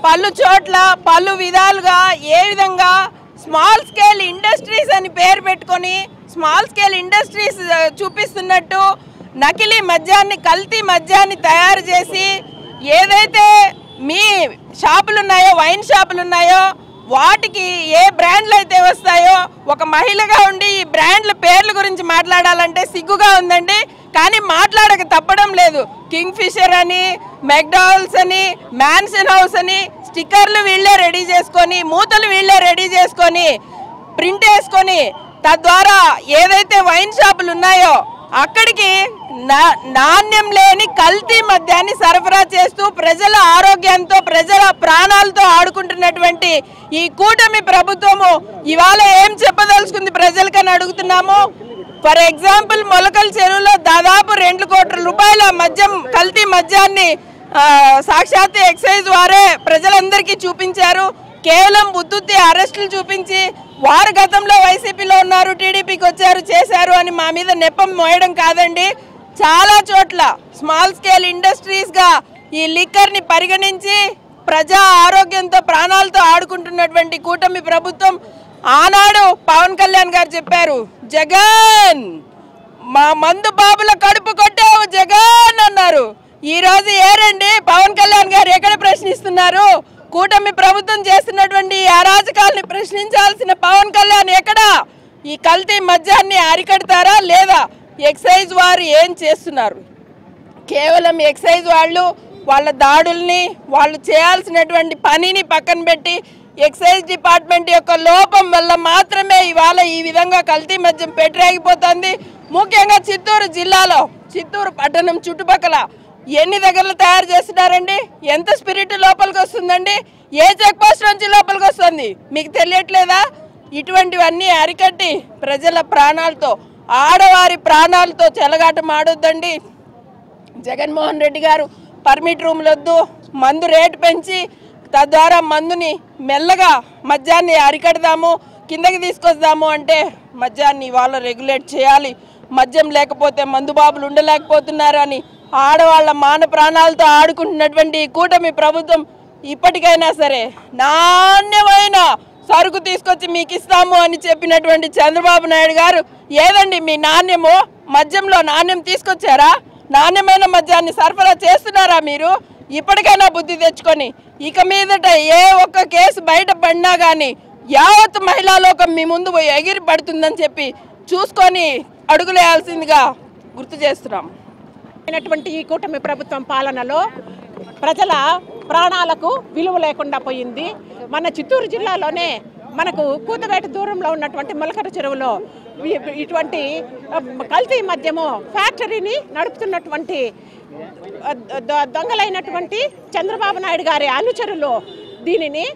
పలు చోట్ల పలు విధాలుగా ఏ విధంగా స్మాల్ స్కేల్ ఇండస్ట్రీస్ అని పేరు పెట్టుకొని స్మాల్ స్కేల్ ఇండస్ట్రీస్ చూపిస్తున్నట్టు నకిలీ మద్యాన్ని కల్తీ మద్యాన్ని తయారు చేసి ఏదైతే మీ షాపులు ఉన్నాయో వైన్ షాపులు ఉన్నాయో వాటికి ఏ బ్రాండ్లు అయితే వస్తాయో ఒక మహిళగా ఉండి ఈ బ్రాండ్ల పేర్ల గురించి మాట్లాడాలంటే సిగ్గుగా ఉందండి. కానీ మాట్లాడక తప్పడం లేదు. కింగ్ ఫిషర్ అని, మెక్డానల్డ్స్ అని, మ్యాన్సన్ హౌస్ అని స్టిక్కర్లు వీళ్ళే రెడీ చేసుకొని, మూతలు వీళ్ళే రెడీ చేసుకొని ప్రింట్ వేసుకొని తద్వారా ఏదైతే వైన్ షాపులు ఉన్నాయో అక్కడికి నాణ్యం లేని కల్తీ మద్యాన్ని సరఫరా చేస్తూ ప్రజల ఆరోగ్యంతో ప్రజల ప్రాణాలతో ఆడుకుంటున్నటువంటి ఈ కూటమి ప్రభుత్వము ఇవాళ ఏం చెప్పదలుచుకుంది ప్రజలకని అడుగుతున్నాము. ఫర్ ఎగ్జాంపుల్ మొలకల చెరువులో దాదాపు 2 కోట్ల రూపాయల మద్యం కల్తీ మద్యాన్ని సాక్షాత్ ఎక్సైజ్ వారే ప్రజలందరికీ చూపించారు. కేవలం ఉత్తుత్తి అరెస్టులు చూపించి వారు గతంలో వైసీపీలో ఉన్నారు, టీడీపీకి వచ్చారు, చేశారు అని మా మీద నెపం మోయడం కాదండి. చాలా చోట్ల స్మాల్ స్కేల్ ఇండస్ట్రీస్గా ఈ లిక్కర్ని పరిగణించి ప్రజా ఆరోగ్యంతో ప్రాణాలతో ఆడుకుంటున్నటువంటి కూటమి ప్రభుత్వం. ఆనాడు పవన్ కళ్యాణ్ గారు చెప్పారు, జగన్ మా మందు బాబుల కడుపు కొట్టావు జగన్ అన్నారు. ఈరోజు ఏరండి పవన్ కళ్యాణ్ గారు ఎక్కడ ప్రశ్నిస్తున్నారు? కూటమి ప్రభుత్వం చేస్తున్నటువంటి అరాజకాలని ప్రశ్నించాల్సిన పవన్ కళ్యాణ్ ఎక్కడ? ఈ కల్తీ మద్యాన్ని అరికడతారా లేదా? ఎక్సైజ్ వారు ఏం చేస్తున్నారు? కేవలం ఎక్సైజ్ వాళ్ళు వాళ్ళ దాడుల్ని వాళ్ళు చేయాల్సినటువంటి పనిని పక్కన పెట్టి ఎక్సైజ్ డిపార్ట్మెంట్ యొక్క లోపం వల్ల మాత్రమే ఇవాళ ఈ విధంగా కల్తీ మద్యం పెట్టరేగిపోతుంది. ముఖ్యంగా చిత్తూరు జిల్లాలో చిత్తూరు పట్టణం చుట్టుపక్కల ఎన్ని దగ్గరలు తయారు చేస్తున్నారండి? ఎంత స్పిరిట్ లోపలికి వస్తుందండి? ఏ చెక్ పోస్ట్ నుంచి లోపలికి వస్తుంది మీకు తెలియట్లేదా? ఇటువంటివన్నీ అరికట్టి ప్రజల ప్రాణాలతో ఆడవారి ప్రాణాలతో చెలగాటం ఆడొద్దండి. జగన్మోహన్ రెడ్డి గారు పర్మిట్ రూమ్లు వద్దు, మందు రేటు పెంచి తద్వారా మందుని మెల్లగా మద్యాన్ని అరికడదాము, కిందకి తీసుకొద్దాము అంటే మద్యాన్ని ఇవాళ రెగ్యులేట్ చేయాలి. మద్యం లేకపోతే మందుబాబులు ఉండలేకపోతున్నారు అని ఆడవాళ్ళ మాన ప్రాణాలతో ఆడుకుంటున్నటువంటి కూటమి ప్రభుత్వం ఇప్పటికైనా సరే నాణ్యమైన సరుకు తీసుకొచ్చి మీకు ఇస్తాము అని చెప్పినటువంటి చంద్రబాబు నాయుడు గారు ఏదండి మీ నాణ్యము? మద్యంలో నాణ్యం తీసుకొచ్చారా? నాణ్యమైన మద్యాన్ని సరఫరా చేస్తున్నారా మీరు? ఇప్పటికైనా బుద్ధి తెచ్చుకొని ఇక మీదట ఏ ఒక్క కేసు బయట పడినా కానీ యావత్ మహిళా లోకం మీ ముందు పోయి ఎగిరి పడుతుందని చెప్పి చూసుకొని అడుగులేయాల్సిందిగా గుర్తు చేస్తున్నాం. ఈ కూటమి ప్రభుత్వం పాలనలో ప్రజల ప్రాణాలకు విలువ లేకుండా పోయింది. మన చిత్తూరు జిల్లాలోనే మనకు కూతవేట దూరంలో ఉన్నటువంటి మొలకల చెరువులో ఇటువంటి కల్తీ మద్యము ఫ్యాక్టరీని నడుపుతున్నటువంటి దొంగలైనటువంటి చంద్రబాబు నాయుడు గారి అనుచరులు దీనిని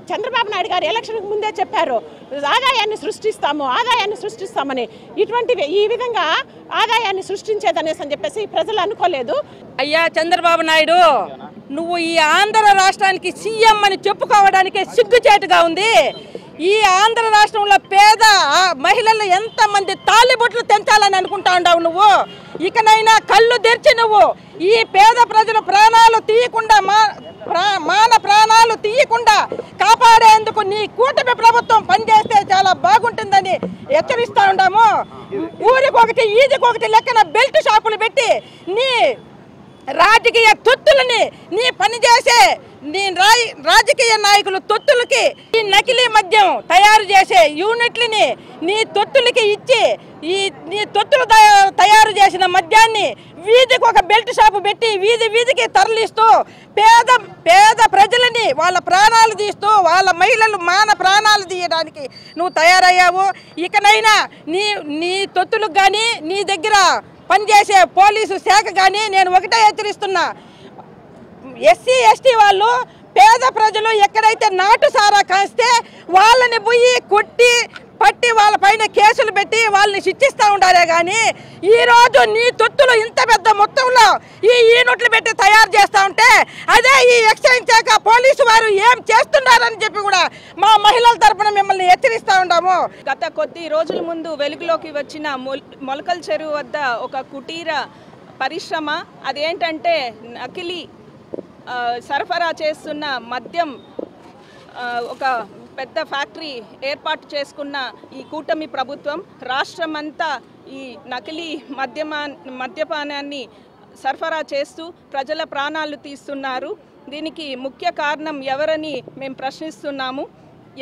చంద్రబాబు నాయుడు గారు ఎలక్షన్కి ముందే చెప్పారు, ఆదాయాన్ని సృష్టిస్తామని. ఈ విధంగా ఆదాయాన్ని సృష్టించేదనేసి అని చెప్పేసి ప్రజలు అనుకోలేదు. అయ్యా చంద్రబాబు నాయుడు, నువ్వు ఈ ఆంధ్ర రాష్ట్రానికి సీఎం అని చెప్పుకోవడానికే సిగ్గుచేటుగా ఉంది. ఈ ఆంధ్ర రాష్ట్రంలో పేద మహిళలు ఎంతమంది తాలిబొట్లు తెంచాలని అనుకుంటా ఉన్నావు నువ్వు? ఇకనైనా కళ్ళు తెరిచి నువ్వు ఈ పేద ప్రజల ప్రాణాలు తీయకుండా మాన ప్రాణాలు తీయకుండా కాపాడేందుకు నీ కూటమి ప్రభుత్వం పనిచేస్తే చాలా బాగుంటుందని హెచ్చరిస్తూ ఉన్నాము. ఊరికొకటి ఈదికొకటి లెక్కన బెల్ట్ షాపులు పెట్టి నీ రాజకీయ తొత్తులని నీ పనిచేసే నీ రాజకీయ నాయకులు తొత్తులకి ఈ నకిలీ మద్యం తయారు చేసే యూనిట్లని నీ తొత్తులకి ఇచ్చి నీ తొత్తులు తయారు చేసిన మద్యాన్ని వీధికి ఒక బెల్ట్ షాపు పెట్టి వీధికి తరలిస్తూ పేద ప్రజలని వాళ్ళ ప్రాణాలు తీస్తూ వాళ్ళ మహిళలు మాన ప్రాణాలు తీయడానికి నువ్వు తయారయ్యావు. ఇకనైనా నీ తొత్తులకు కానీ నీ దగ్గర పనిచేసే పోలీసు శాఖ కానీ నేను ఒకటే హెచ్చరిస్తున్నా, ఎస్సీ ఎస్టీ వాళ్ళు పేద ప్రజలు ఎక్కడైతే నాటు సారా కాస్తే వాళ్ళని పోయి కొట్టి పట్టి వాళ్ళ పైన కేసులు పెట్టి వాళ్ళని శిక్షిస్తూ ఉండారే కానీ ఈరోజు నీ తొత్తులు ఇంత పెద్ద మొత్తంలో ఈ యూనిట్లు పెట్టి తయారు చేస్తూ ఉంటే అదే ఈ ఎక్సైజ్ శాఖ పోలీసు వారు ఏం చేస్తున్నారని చెప్పి కూడా మా మహిళల తరపున మిమ్మల్ని హెచ్చరిస్తూ ఉంటాము. గత కొద్ది రోజుల ముందు వెలుగులోకి వచ్చిన మొలకల చెరువు వద్ద ఒక కుటీర పరిశ్రమ, అదేంటంటే నకిలీ సరఫరా చేస్తున్న మద్యం ఒక పెద్ద ఫ్యాక్టరీ ఏర్పాటు చేసుకున్న ఈ కూటమి ప్రభుత్వం రాష్ట్రమంతా ఈ నకిలీ మద్యపానాన్ని సరఫరా చేస్తూ ప్రజల ప్రాణాలు తీస్తున్నారు. దీనికి ముఖ్య కారణం ఎవరని మేము ప్రశ్నిస్తున్నాము.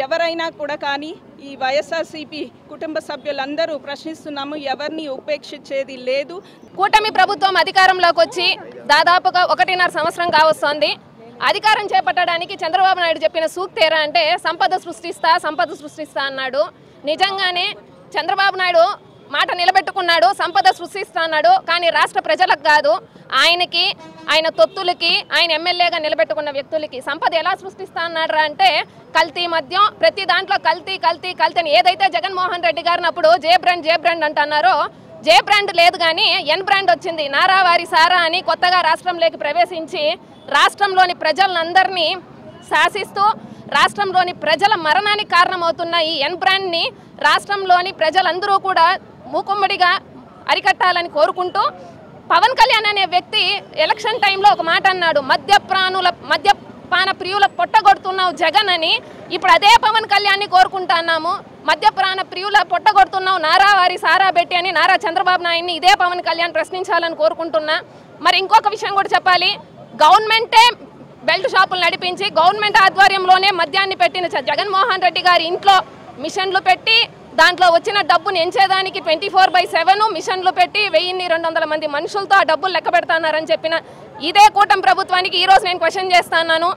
ఎవరైనా కూడా కానీ ఈ వైఎస్ఆర్సీపీ కుటుంబ సభ్యులందరూ ప్రశ్నిస్తున్నాము. ఎవరిని ఉపేక్షించేది లేదు. కూటమి ప్రభుత్వం అధికారంలోకి వచ్చి దాదాపుగా 1.5 సంవత్సరం కావస్తోంది. అధికారం చేపట్టడానికి చంద్రబాబు నాయుడు చెప్పిన సూక్తేరా అంటే సంపద సృష్టిస్తా అన్నాడు. నిజంగానే చంద్రబాబు నాయుడు మాట నిలబెట్టుకున్నాడు, సంపద సృష్టిస్తా అన్నాడు. కానీ రాష్ట్ర ప్రజలకు కాదు, ఆయనకి, ఆయన తొత్తులకి, ఆయన ఎమ్మెల్యేగా నిలబెట్టుకున్న వ్యక్తులకి సంపద ఎలా సృష్టిస్తా అన్నాడు అంటే కల్తీ మద్యం, ప్రతి దాంట్లో కల్తీ అని ఏదైతే జగన్మోహన్ రెడ్డి గారిని అప్పుడు జే బ్రాండ్ అంటున్నారో జే బ్రాండ్ లేదు కానీ ఎన్ బ్రాండ్ వచ్చింది. నారావారి సారా అని కొత్తగా రాష్ట్రంలోకి ప్రవేశించి రాష్ట్రంలోని ప్రజలందరినీ శాసిస్తూ రాష్ట్రంలోని ప్రజల మరణానికి కారణమవుతున్న ఈ ఎన్ బ్రాండ్ని రాష్ట్రంలోని ప్రజలందరూ కూడా మూకుమ్మడిగా అరికట్టాలని కోరుకుంటూ పవన్ కళ్యాణ్ అనే వ్యక్తి ఎలక్షన్ టైంలో ఒక మాట అన్నాడు, మద్యపాన ప్రియుల పొట్టగొడుతున్నావు జగన్ అని. ఇప్పుడు అదే పవన్ కళ్యాణ్ని కోరుకుంటున్నాము, మద్యపాన ప్రియుల పొట్టగొడుతున్నావు నారావారి సారా పెట్టి అని నారా చంద్రబాబు నాయుడిని ఇదే పవన్ కళ్యాణ్ ప్రశ్నించాలని కోరుకుంటున్నా. మరి ఇంకొక విషయం కూడా చెప్పాలి, గవర్నమెంటే బెల్ట్ షాపులు నడిపించి గవర్నమెంట్ ఆధ్వర్యంలోనే మద్యాన్ని పెట్టిన జగన్మోహన్ రెడ్డి గారి ఇంట్లో మిషన్లు పెట్టి దాంట్లో వచ్చిన డబ్బును ఎంచేదానికి 24/7 మిషన్లు పెట్టి 1200 మంది మనుషులతో ఆ డబ్బులు లెక్క పెడతారని చెప్పిన ఇదే కూటమి ప్రభుత్వానికి ఈరోజు నేను క్వశ్చన్ చేస్తున్నాను.